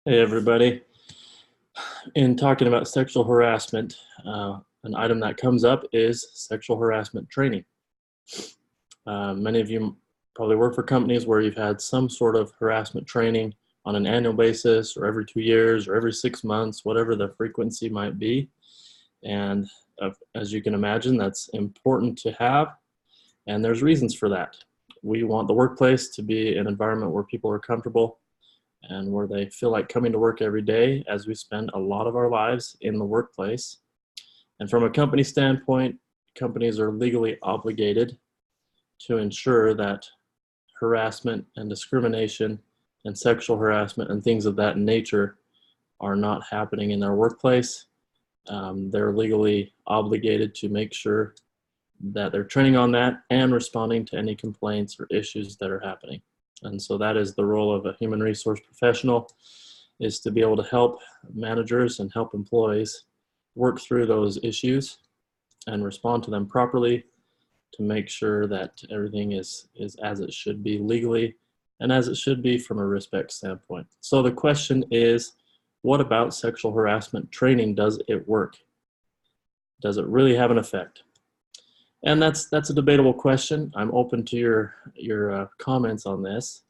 Hey everybody. In talking about sexual harassment, an item that comes up is sexual harassment training. Many of you probably work for companies where you've had some sort of harassment training on an annual basis or every 2 years or every 6 months, whatever the frequency might be. And as you can imagine, that's important to have, and there's reasons for that. We want the workplace to be an environment where people are comfortable and where they feel like coming to work every day, as we spend a lot of our lives in the workplace. And from a company standpoint, companies are legally obligated to ensure that harassment and discrimination and sexual harassment and things of that nature are not happening in their workplace. They're legally obligated to make sure that they're training on that and responding to any complaints or issues that are happening. And so that is the role of a human resource professional, is to be able to help managers and help employees work through those issues and respond to them properly to make sure that everything is as it should be legally and as it should be from a respect standpoint. So the question is, what about sexual harassment training? Does it work? Does it really have an effect? And that's a debatable question. I'm open to your comments on this.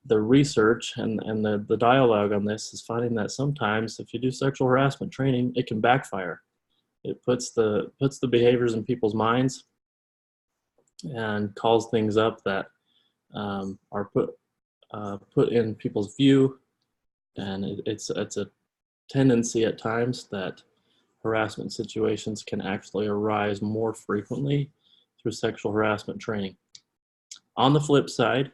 The research and the dialogue on this is finding that sometimes if you do sexual harassment training, it can backfire. It puts the behaviors in people's minds and calls things up that are put in people's view, and it's a tendency at times that harassment situations can actually arise more frequently through sexual harassment training. On the flip side,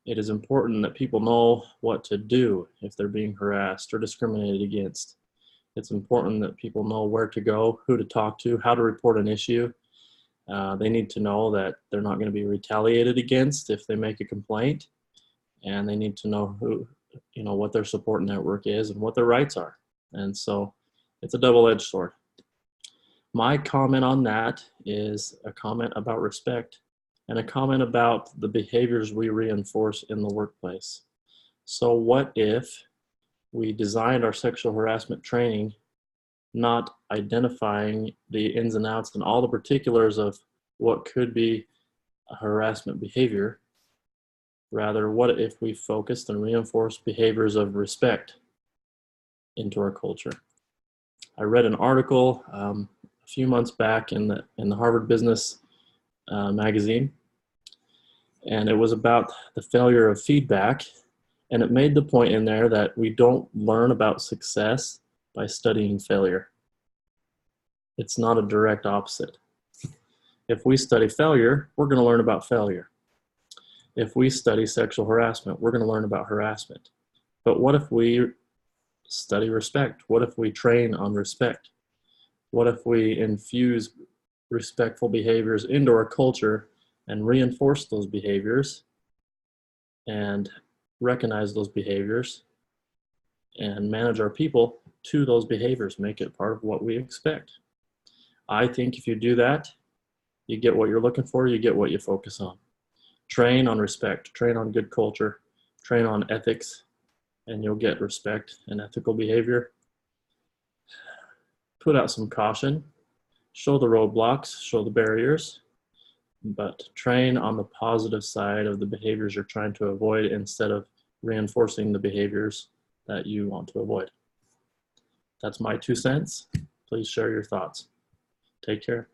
it is important that people know what to do if they're being harassed or discriminated against. It's important that people know where to go, who to talk to, how to report an issue. They need to know that they're not going to be retaliated against if they make a complaint, and they need to know what their support network is and what their rights are. And so it's a double-edged sword. My comment on that is a comment about respect and a comment about the behaviors we reinforce in the workplace. So what if we designed our sexual harassment training not identifying the ins and outs and all the particulars of what could be a harassment behavior? Rather, what if we focused and reinforced behaviors of respect into our culture? I read an article a few months back in the Harvard Business magazine, and it was about the failure of feedback, and it made the point in there that we don't learn about success by studying failure. It's not a direct opposite. If we study failure, we're going to learn about failure. If we study sexual harassment, we're going to learn about harassment. But what if we study respect? What if we train on respect? What if we infuse respectful behaviors into our culture and reinforce those behaviors and recognize those behaviors and manage our people to those behaviors, make it part of what we expect? I think if you do that, you get what you're looking for, you get what you focus on. Train on respect, train on good culture, train on ethics, and you'll get respect and ethical behavior. Put out some caution, show the roadblocks, show the barriers, but train on the positive side of the behaviors you're trying to avoid instead of reinforcing the behaviors that you want to avoid. That's my 2 cents. Please share your thoughts. Take care.